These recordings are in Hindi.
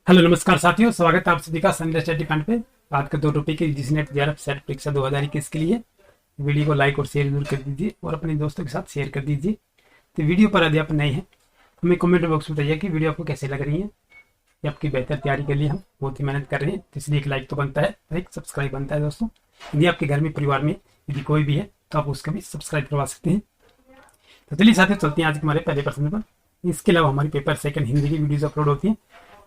हेलो नमस्कार साथियों, स्वागत है आप सभी का संजय स्टडी फंड पे। बात कर 2 रुपये की जीसीनेट जेआरएफ सेट परीक्षा 2021 के लिए। वीडियो को लाइक और शेयर जरूर कर दीजिए और अपने दोस्तों के साथ शेयर कर दीजिए। तो वीडियो पर यदि आप नए हैं हमें कमेंट बॉक्स में बताइए कि वीडियो आपको कैसे लग रही है। ये आपकी बेहतर तैयारी के लिए हम बहुत ही मेहनत कर रहे हैं, तो इसलिए एक लाइक तो बनता है और एक सब्सक्राइब बनता है। दोस्तों, यदि आपके घर में परिवार में यदि कोई भी है तो आप उसका भी सब्सक्राइब करवा सकते हैं। तो चलिए साथियों, चलते हैं आज के हमारे पहले प्रश्न पर। इसके अलावा हमारी पेपर सेकंड हिंदी की वीडियोज अपलोड होती हैं,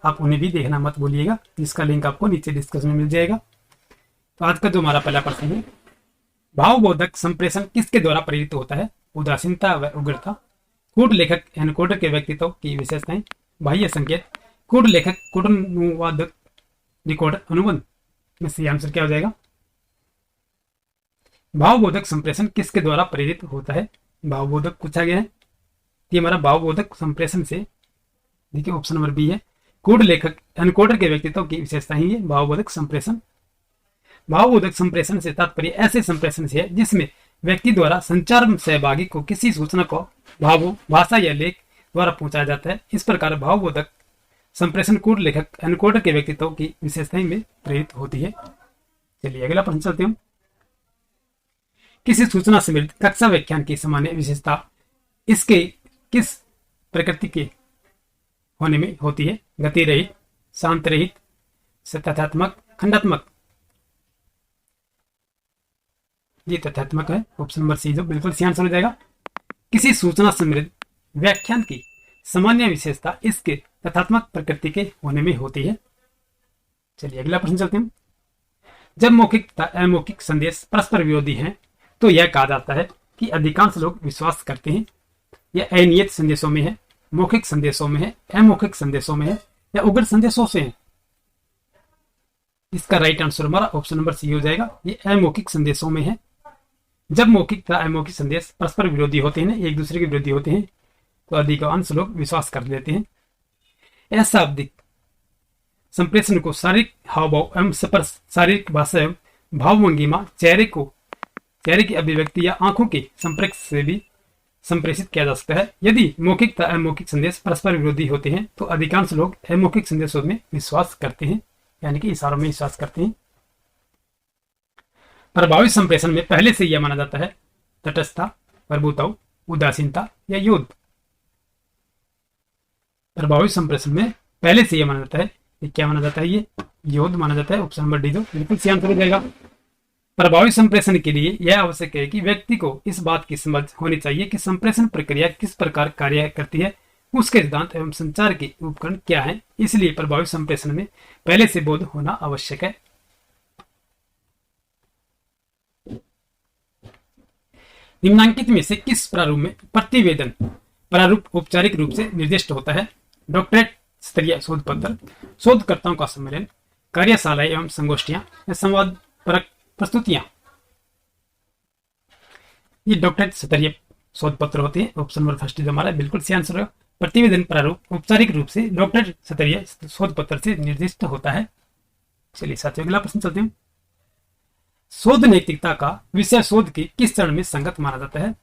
आप उन्हें भी देखना मत भूलिएगा। इसका लिंक आपको नीचे डिस्क्रिप्शन में मिल जाएगा। तो आज का जो हमारा पहला प्रश्न है, भावबोधक संप्रेषण किसके द्वारा प्रेरित होता है? उदासीनता व उग्रता, कूट लेखक एनकोडर के व्यक्तित्व की विशेषताएं, बाह्य संकेत, कूट लेखक कूटानुवादक, डिकोडर अनुबंध। में सही आंसर क्या हो जाएगा? भावबोधक संप्रेषण किसके द्वारा प्रेरित होता है? भावबोधक पूछा गया है, ये हमारा भावबोधक संप्रेषण से देखिए ऑप्शन नंबर बी है। कूट लेखक एनकोडर के व्यक्तित्व की विशेषता ही है भावबोधक संप्रेषण। भावबोधक संप्रेषण से तात्पर्य ऐसे संप्रेषण से है जिसमें व्यक्ति द्वारा संचार सहभागी को किसी सूचना को भावों, भाषा या लेख द्वारा पहुंचाया जाता है। इस प्रकार भावबोधक संप्रेषण कूट लेखक एनकोडर के व्यक्तित्व की विशेषताएं में प्रेरित होती है। चलिए अगला प्रश्न चलते हैं। किसी सूचना समृद्ध कक्षा व्याख्यान की सामान्य विशेषता इसके किस प्रकृति के होने में होती है? गति रहित, शांत रहित, तथ्यात्मक, खंडात्मक। ये तथ्यात्मक है, ऑप्शन नंबर सी जो बिल्कुल सही आंसर हो जाएगा। किसी सूचना समृद्ध व्याख्यान की सामान्य विशेषता इसके तथ्यात्मक प्रकृति के होने में होती है। चलिए अगला प्रश्न चलते हैं। जब मौखिक तथा अमौखिक संदेश परस्पर विरोधी हैं तो यह कहा जाता है कि अधिकांश लोग विश्वास करते हैं यह अनियत संदेशों में है, मौखिक संदेशों में है, अमौखिक संदेशों में है या उग्र संदेशों से है। इसका राइट आंसर हमारा ऑप्शन नंबर सी हो जाएगा, ये अमौखिक संदेशों में है। जब मौखिक तथा अमौखिक संदेश परस्पर विरोधी होते हैं, एक दूसरे के विरोधी होते हैं, तो अधिकांश लोग विश्वास कर लेते हैं। अशाब्दिक संप्रेषण को शारीरिक हावभाव एवं स्पर्श, शारीरिक भाषा एवं भावभंगिमा, चेहरे की अभिव्यक्ति या आंखों के संपर्क से भी संप्रेषित किया जा सकता है। यदि मौखिक तथा अमौखिक संदेश परस्पर विरोधी होते हैं तो अधिकांश लोग अमौखिक संदेशों में विश्वास करते हैं, यानी कि इशारों में विश्वास करते हैं। प्रभावी संप्रेषण में पहले से यह माना जाता है तटस्थता, प्रभुत्व, उदासीनता या युद्ध। प्रभावी संप्रेषण में पहले से यह माना जाता है, ये क्या माना जाता है? ये युद्ध माना जाता है। ऑप्शन नंबर डी जो बिल्कुल सही आंसर हो जाएगा। प्रभावी संप्रेषण के लिए यह आवश्यक है कि व्यक्ति को इस बात की समझ होनी चाहिए कि संप्रेषण प्रक्रिया किस प्रकार कार्य करती है, उसके सिद्धांत एवं संचार के उपकरण क्या हैं। इसलिए प्रभावी संप्रेषण में पहले से बोध होना आवश्यक है। निम्नांकित में से किस प्रारूप में प्रतिवेदन प्रारूप औपचारिक रूप से निर्दिष्ट होता है? डॉक्टरेट स्तरीय शोध पत्र, शोधकर्ताओं का सम्मेलन, कार्यशाला एवं संगोष्ठियां या संवाद परक प्रस्तुतियां। ये डॉक्टरेट स्तरीय शोध पत्र होते हैं। ऑप्शन नंबर फर्स्ट जो हमारा बिल्कुल सही आंसर है। प्रतिवेदन प्रारूप औपचारिक रूप से डॉक्टरेट स्तरीय शोध पत्र से निर्दिष्ट होता है। चलिए साथियों अगला प्रश्न चलते हैं। शोध नैतिकता का विषय शोध के किस चरण में संगत माना जाता है?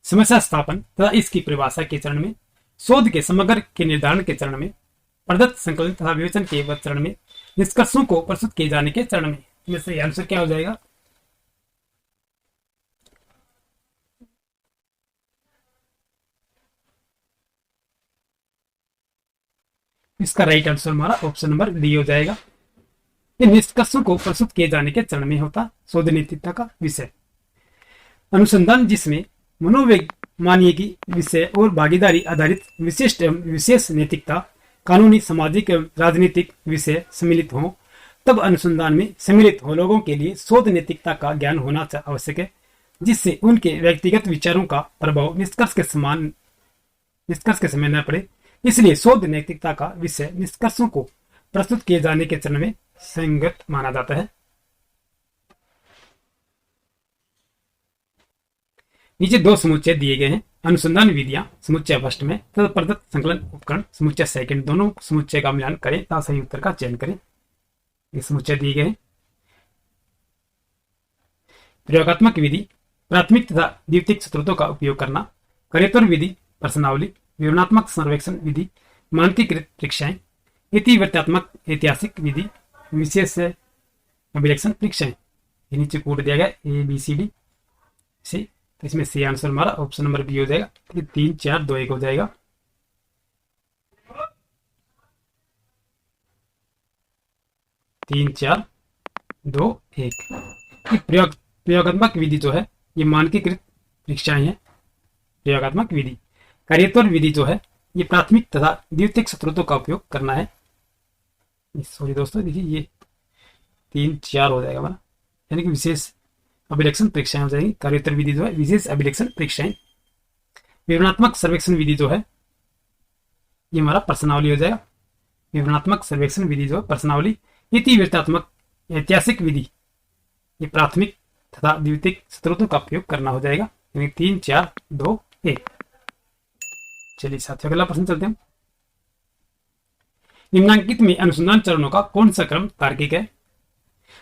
समस्या स्थापन तथा इसकी परिभाषा के चरण में, शोध के समग्र के निर्धारण के चरण में, प्रदत्त संकलन तथा विवेचन के चरण में, निष्कर्षों को प्रस्तुत किए जाने के चरण में। इसमें से आंसर क्या हो जाएगा? इसका राइट आंसर हमारा ऑप्शन नंबर डी हो जाएगा। इन निष्कर्षों को प्रस्तुत किए जाने के चरण में होता शोध नैतिकता का विषय। अनुसंधान जिसमें मनोवैज्ञानिक विषय और भागीदारी आधारित विशिष्ट एवं विशेष नैतिकता, कानूनी, सामाजिक एवं राजनीतिक विषय सम्मिलित हों, तब अनुसंधान में सम्मिलित हो लोगों के लिए शोध नैतिकता का ज्ञान होना आवश्यक है, जिससे उनके व्यक्तिगत विचारों का प्रभाव निष्कर्ष के समय न पड़े। इसलिए शोध नैतिकता का विषय निष्कर्षों को प्रस्तुत किए जाने के चरण में संगत माना जाता है। नीचे 2 समुच्चय दिए गए हैं। अनुसंधान विधियां समुच्चय फर्स्ट में तथा प्रदत्त संकलन उपकरण समुच्चय सेकंड, दोनों समुच्चय का मिलान करें तथा सही उत्तर का चयन करें। ये समुच्चय दिए गए हैं। प्रयोगात्मक विधि, प्राथमिक तथा द्वितीयक स्रोतों का उपयोग करना, करेक्टर विधि, प्रश्नावली, विवरणात्मक सर्वेक्षण विधि, मानकीकृत परीक्षाएं, इतिवृत्तात्मक ऐतिहासिक विधि, विशेष अभिलक्षण परीक्षाएं। ये नीचे कोड दिया गया ABCD से, तो इसमें सी आंसर हमारा ऑप्शन नंबर बी हो जाएगा। तो 3 4 2 1 हो जाएगा। तीन चार दो एक। प्रयोगात्मक विधि जो है ये मानकीकृत परीक्षाएं हैं। प्रयोगात्मक विधि। कार्योत्तर विधि जो है ये प्राथमिक तथा द्वितीयक स्रोतों का उपयोग करना है। सॉरी दोस्तों, देखिए ये 3 4 हो जाएगा हमारा, यानी कि विशेष अभिलक्षण परीक्षाएं हो जाएगी। कार्योत्तर विधि जो है विशेष अभिलक्षण परीक्षाएं। विवरणात्मक सर्वेक्षण विधि जो है ये हमारा प्रश्नावली हो जाएगा। विवरणात्मक सर्वेक्षण विधि जो है प्रश्नावली। इतिवृत्तात्मक ऐतिहासिक विधि ये प्राथमिक तथा द्वितीयक स्रोतों का उपयोग करना हो जाएगा, यानी 3 4 2 1। चलिए साथियों, अगला प्रश्न चलते हैं। निम्नांकित में अनुसंधान चरणों का कौन सा क्रम तार्किक है?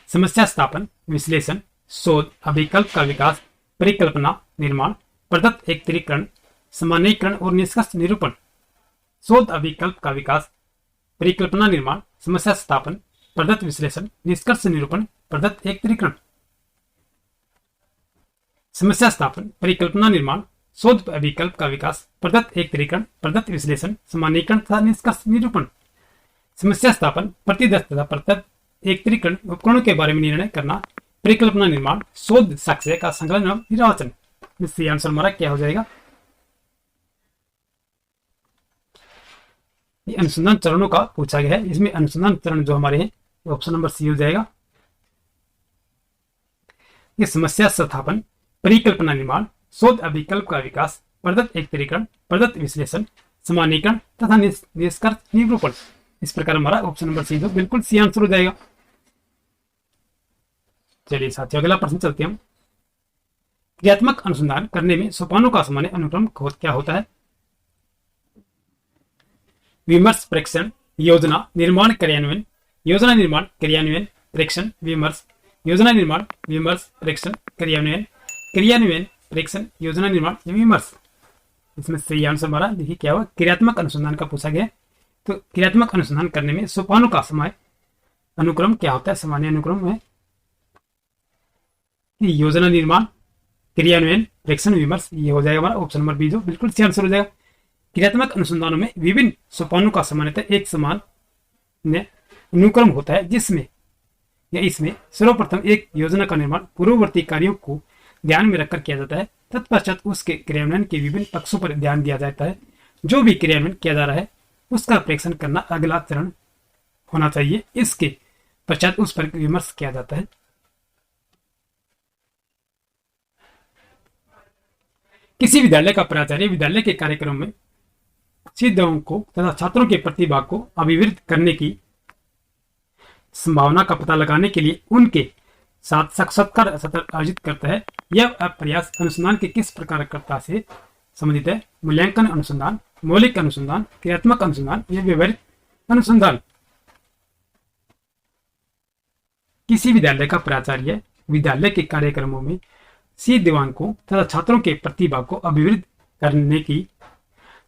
समस्या स्थापन, विश्लेषण, शोध, अभिकल्प का विकास, परिकल्पना, निर्माण, प्रदत्त एकत्रीकरण, सामान्यीकरण और निष्कर्ष निरूपण। शोध, अभिकल्प का विकास, परिकल्पना, निर्माण, समस्या स्थापन, प्रदत्त विश्लेषण, निष्कर्ष निरूपण, प्रदत्त एकत्रीकरण। समस्या स्थापन, परिकल्पना, निर्माण, शोध, अभिकल्प का विकास, प्रदत्त एकत्रीकरण, प्रदत्त विश्लेषण, सामान्यीकरण तथा निष्कर्ष निरूपण। समस्या स्थापन, प्रतिदत्त तथा प्रदत्त एकत्रीकरण उपकरणों के बारे में निर्णय करना, परिकल्पना, निर्माण, शोध साक्ष्य का संकलन एवं निर्वाचन। इससे आंसर हमारा क्या हो जाएगा? ये अनुसंधान चरणों का पूछा गया है। इसमें अनुसंधान चरण जो हमारे हैं ऑप्शन नंबर सी हो जाएगा। ये समस्या स्थापन, परिकल्पना, निर्माण, शोध, अभिकल्प का विकास, प्रदत्त एकत्रीकरण, प्रदत्त विश्लेषण, सामान्यीकरण तथा निष्कर्ष निरूपण। इस प्रकार हमारा ऑप्शन नंबर सी जो बिल्कुल सी आंसर हो जाएगा। चलिए साथियों, अगला प्रश्न चलते हैं हम। क्रियात्मक अनुसंधान करने में सोपानों का सामान्य अनुक्रम क्या होता है? विमर्श, प्रेक्षण, योजना, निर्माण, क्रियान्वयन, योजना, निर्माण, क्रियान्वयन, प्रेक्षण, विमर्श, योजना, निर्माण, विमर्श, प्रेक्षण, क्रियान्वयन, क्रियान्वयन, प्रेक्षण, योजना, निर्माण, विमर्श। इसमें सही आंसर हमारा देखिए क्या हुआ, क्रियात्मक अनुसंधान का पूछा गया। तो क्रियात्मक अनुसंधान करने में सोपानों का समय अनुक्रम क्या होता है? सामान्य अनुक्रम है योजना, निर्माण, क्रियान्वयन, प्रेक्षण, विमर्श। ये हो जाएगा हमारा ऑप्शन नंबर बी जो बिल्कुल सही आंसर हो जाएगा। क्रियात्मक अनुसंधानों में विभिन्न सोपानों का सामान्यतः एक समान अनुक्रम होता है, जिसमें या इसमें सर्वप्रथम एक योजना का निर्माण पूर्ववर्ती कार्यों को ध्यान में रखकर किया जाता है। तत्पश्चात उसके क्रियान्वयन के विभिन्न पक्षों पर ध्यान दिया जाता है। जो भी क्रियान्वयन किया जा रहा है उसका प्रेक्षण करना अगला चरण होना चाहिए। इसके पश्चात उस पर विमर्श किया जाता है। किसी विद्यालय का प्राचार्य विद्यालय के कार्यक्रम में छात्रों को तथा छात्रों के प्रतिभा को अभिवृद्ध करने की संभावना का पता लगाने के लिए उनके साथ साक्षात्कार सत्र आयोजित करता है। यह प्रयास अनुसंधान के किस प्रकारकता से संबंधित है? मूल्यांकन अनुसंधान, मौलिक अनुसंधान, क्रियात्मक अनुसंधान या व्यवहारिक अनुसंधान। किसी विद्यालय का प्राचार्य विद्यालय के कार्यक्रमों में छात्रों तथा छात्रों के प्रतिभा को अभिवृद्ध करने की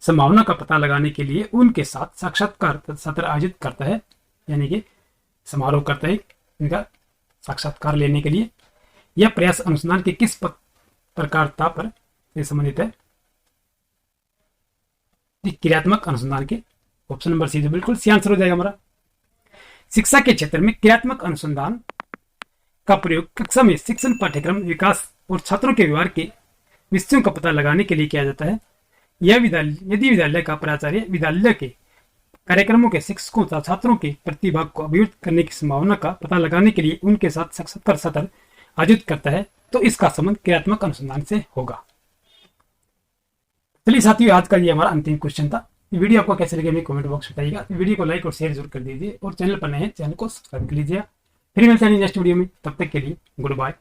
संभावना का पता लगाने के लिए उनके साथ साक्षात्कार सत्र आयोजित करता है, यानी कि समारोह करता है इनका साक्षात्कार लेने के लिए। यह प्रयास अनुसंधान की किस प्रकारता पर संबंधित है? क्रियात्मक अनुसंधान के ऑप्शन नंबर सी जो बिल्कुल सी आंसर हो जाएगा हमारा। शिक्षा के क्षेत्र में क्रियात्मक अनुसंधान का प्रयोग कक्षा में शिक्षण, पाठ्यक्रम, विकास और छात्रों के व्यवहार के विषयों का पता लगाने के लिए किया जाता है। यदि विद्यालय का प्राचार्य विद्यालय के कार्यक्रमों के शिक्षकों तथा छात्रों के प्रतिभा को अभिवृद्ध करने की संभावना का पता लगाने के लिए उनके साथ साक्षात्कार सत्र आयोजित करता है, तो इसका संबंध क्रियात्मक अनुसंधान से होगा। चलिए साथियों, आज का ये हमारा अंतिम क्वेश्चन था। वीडियो आपको कैसे लगे हमें कमेंट बॉक्स में बताइएगा। वीडियो को लाइक और शेयर जरूर कर दीजिए और चैनल पर नए हैं चैनल को सब्सक्राइब कर लीजिए। फिर मिलते हैं नेक्स्ट वीडियो में, तब तक के लिए गुड बाय।